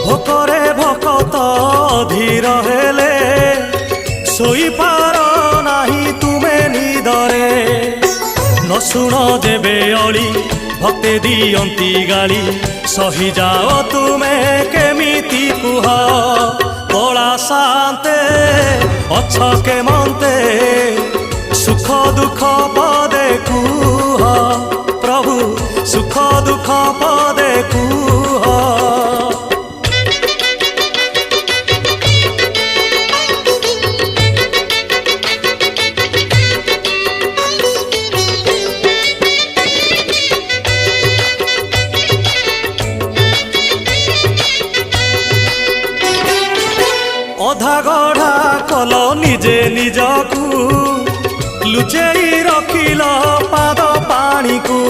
ভোকরে ভকত ধীর হেলে শোইপার নাহি তুমে নিদরে ন শুণ যেবে অলি ভক্তে দিয়ন্তি গালি সহি যাও তুমে কেমিতি কুহ কলা শান্তে অছ কেমন্তে সুখ দুঃখ পদে কুহ প্রভু সুখ দুঃখ পদে কুহ। অধা গঢ়া কল নিজে নিজকু লুচেই রখিল পাদ পাণিকু